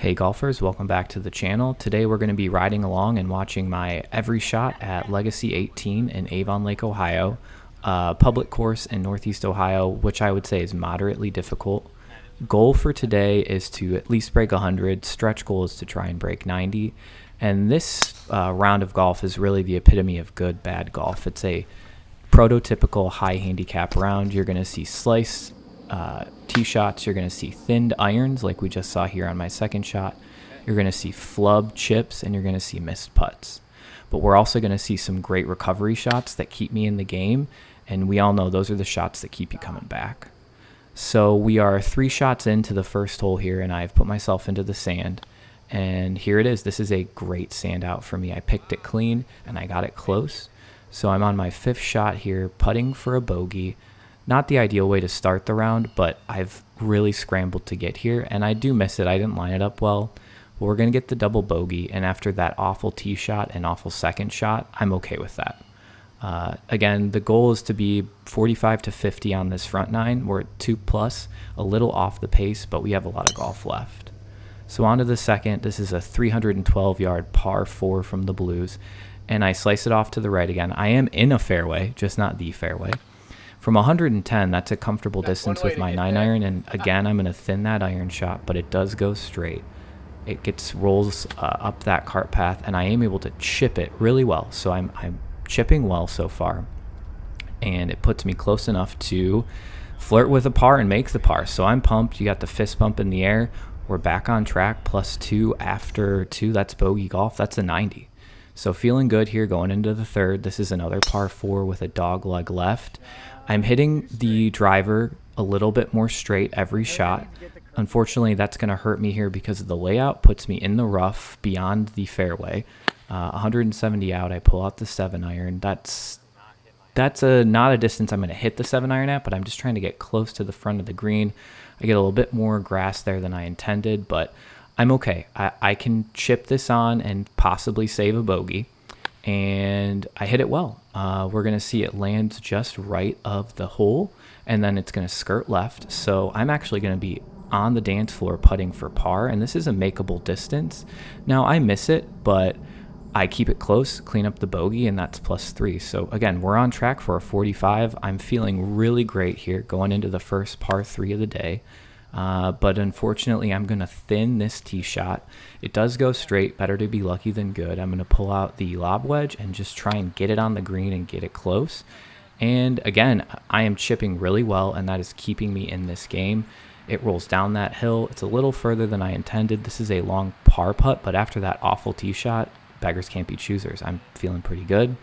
Hey golfers, welcome back to the channel. Today we're going to be riding along and watching my every shot at Legacy 18 in Avon Lake, Ohio, a public course in Northeast Ohio, which I would say is moderately difficult. Goal for today is to at least break 100. Stretch goal is to try and break 90. And this round of golf is really the epitome of good, bad golf. It's a prototypical high handicap round. You're going to see slice tee shots, you're going to see thinned irons like we just saw here on my second shot, you're going to see flubbed chips, and you're going to see missed putts. But we're also going to see some great recovery shots that keep me in the game, and we all know those are the shots that keep you coming back. So we are 3 shots into the first hole here, and I've put myself into the sand, and here it is. This is a great sand out for me. I picked it clean and I got it close. So I'm on my 5th shot here, putting for a bogey. Not the ideal way to start the round, but I've really scrambled to get here, and I do miss it. I didn't line it up well. But we're going to get the double bogey, and after that awful tee shot and awful second shot, I'm okay with that. Again, the goal is to be 45 to 50 on this front 9. We're at 2+, a little off the pace, but we have a lot of golf left. So on to the second. This is a 312-yard par 4 from the blues, and I slice it off to the right again. I am in a fairway, just not the fairway. From 110, that's a comfortable distance with my 9-iron, and again, I'm going to thin that iron shot, but it does go straight. It rolls up that cart path, and I am able to chip it really well. So I'm chipping well so far, and it puts me close enough to flirt with a par and make the par. So I'm pumped. You got the fist bump in the air. We're back on track, +2 after 2. That's bogey golf. That's a 90. So feeling good here going into the third. This is another par 4 with a dog leg left. I'm hitting the driver a little bit more straight every shot. Unfortunately, that's going to hurt me here because of the layout puts me in the rough beyond the fairway. 170 out, I pull out the 7-iron. That's not a distance I'm going to hit the 7-iron at, but I'm just trying to get close to the front of the green. I get a little bit more grass there than I intended, but I'm okay. I can chip this on and possibly save a bogey, and I hit it well. We're going to see it land just right of the hole, and then it's going to skirt left. So I'm actually going to be on the dance floor putting for par, and this is a makeable distance. Now, I miss it, but I keep it close, clean up the bogey, and that's +3. So again, we're on track for a 45. I'm feeling really great here going into the first par 3 of the day. But unfortunately, I'm going to thin this tee shot. It does go straight. Better to be lucky than good. I'm going to pull out the lob wedge and just try and get it on the green and get it close. And again, I am chipping really well, and that is keeping me in this game. It rolls down that hill. It's a little further than I intended. This is a long par putt, but after that awful tee shot, beggars can't be choosers. I'm feeling pretty good.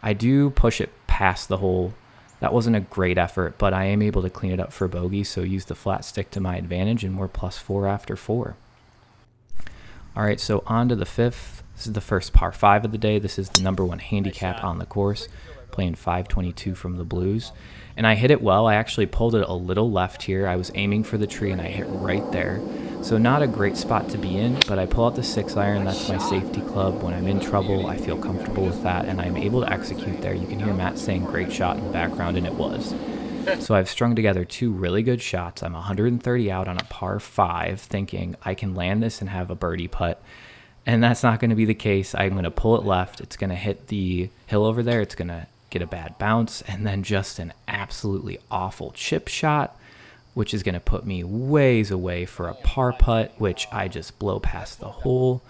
I do push it past the hole. That wasn't a great effort, but I am able to clean it up for bogey, so use the flat stick to my advantage, and we're +4 after 4. All right, so on to the 5th. This is the first par 5 of the day. This is the #1 handicap on the course, playing 522 from the blues. And I hit it well. I actually pulled it a little left here. I was aiming for the tree, and I hit right there. So not a great spot to be in, but I pull out the 6-iron. That's my safety club. When I'm in trouble, I feel comfortable with that, and I'm able to execute there. You can hear Matt saying great shot in the background, and it was. So I've strung together 2 really good shots. I'm 130 out on a par 5, thinking I can land this and have a birdie putt. And that's not going to be the case. I'm going to pull it left. It's going to hit the hill over there. It's going to get a bad bounce, and then just an absolutely awful chip shot, which is going to put me ways away for a par putt, which I just blow past the hole.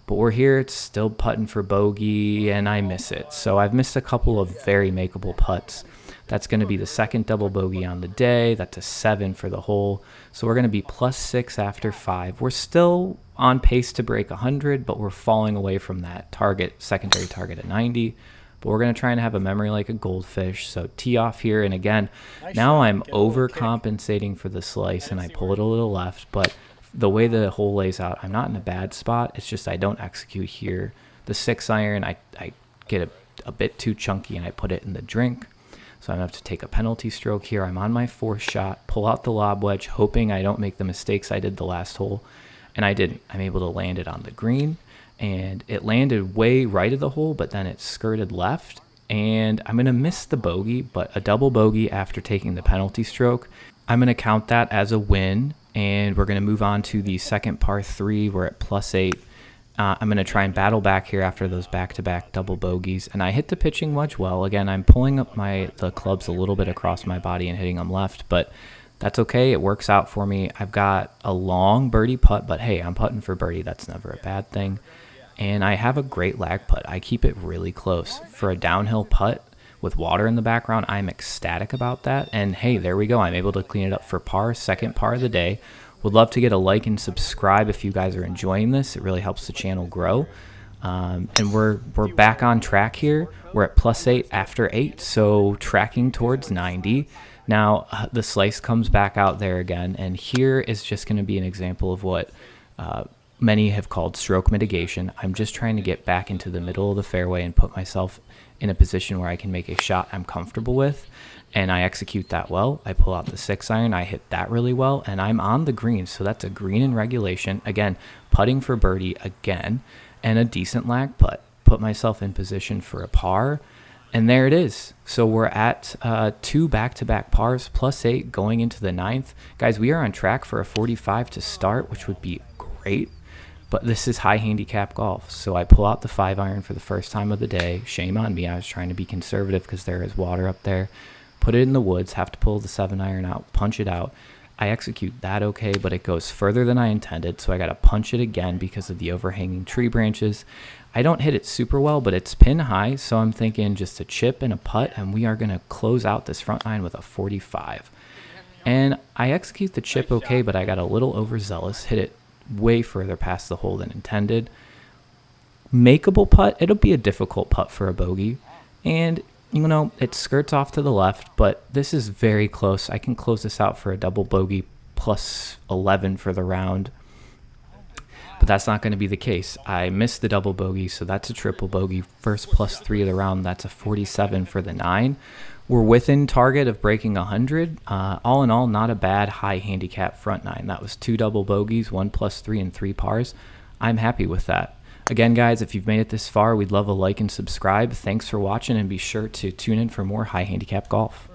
But we're here. It's still putting for bogey, and I miss it. So I've missed a couple of very makeable putts. That's going to be the second double bogey on the day. That's a 7 for the hole. So we're going to be +6 after 5. We're still on pace to break 100, but we're falling away from that target, secondary target at 90. But we're going to try and have a memory like a goldfish. So tee off here, and again, now I'm overcompensating for the slice, and I pull it a little left. But the way the hole lays out, I'm not in a bad spot. It's just I don't execute here. The 6-iron, I get a bit too chunky, and I put it in the drink. So I'm going to have to take a penalty stroke here. I'm on my 4th shot, pull out the lob wedge, hoping I don't make the mistakes I did the last hole. And I didn't. I'm able to land it on the green, and it landed way right of the hole, but then it skirted left. And I'm going to miss the bogey, but a double bogey after taking the penalty stroke. I'm going to count that as a win, And we're going to move on to the second par 3. We're at +8. I'm going to try and battle back here after those back-to-back double bogeys. And I hit the pitching wedge well. Again, I'm pulling up the clubs a little bit across my body and hitting them left, but that's okay. It works out for me. I've got a long birdie putt, but hey, I'm putting for birdie. That's never a bad thing. And I have a great lag putt. I keep it really close. For a downhill putt with water in the background, I'm ecstatic about that. And hey, there we go. I'm able to clean it up for par, second par of the day. Would love to get a like and subscribe if you guys are enjoying this. It really helps the channel grow. And we're back on track here. We're at +8 after 8, so tracking towards 90. Now the slice comes back out there again, and here is just going to be an example of what many have called stroke mitigation. I'm just trying to get back into the middle of the fairway and put myself in a position where I can make a shot I'm comfortable with, and I execute that well. I pull out the 6-iron, I hit that really well, and I'm on the green. So that's a green in regulation. Again, putting for birdie again, and a decent lag putt. Put myself in position for a par, and there it is. So we're at 2 back-to-back pars, +8 going into the 9th. Guys, we are on track for a 45 to start, which would be great. But this is high handicap golf. So I pull out the 5-iron for the first time of the day. Shame on me. I was trying to be conservative because there is water up there. Put it in the woods, have to pull the 7-iron out, punch it out. I execute that okay, but it goes further than I intended, so I got to punch it again because of the overhanging tree branches. I don't hit it super well, but it's pin high, so I'm thinking just a chip and a putt, and we are going to close out this front nine with a 45. And I execute the chip okay, but I got a little overzealous, hit it way further past the hole than intended. Makeable putt. It'll be a difficult putt for a bogey, and you know, it skirts off to the left, but this is very close. I can close this out for a double bogey +11 for the round, but that's not going to be the case. I missed the double bogey, so that's a triple bogey. First +3 of the round, that's a 47 for the 9. We're within target of breaking 100. All in all, not a bad high handicap front 9. That was 2 double bogeys, 1 +3, and 3 pars. I'm happy with that. Again, guys, if you've made it this far, we'd love a like and subscribe. Thanks for watching, and be sure to tune in for more high handicap golf.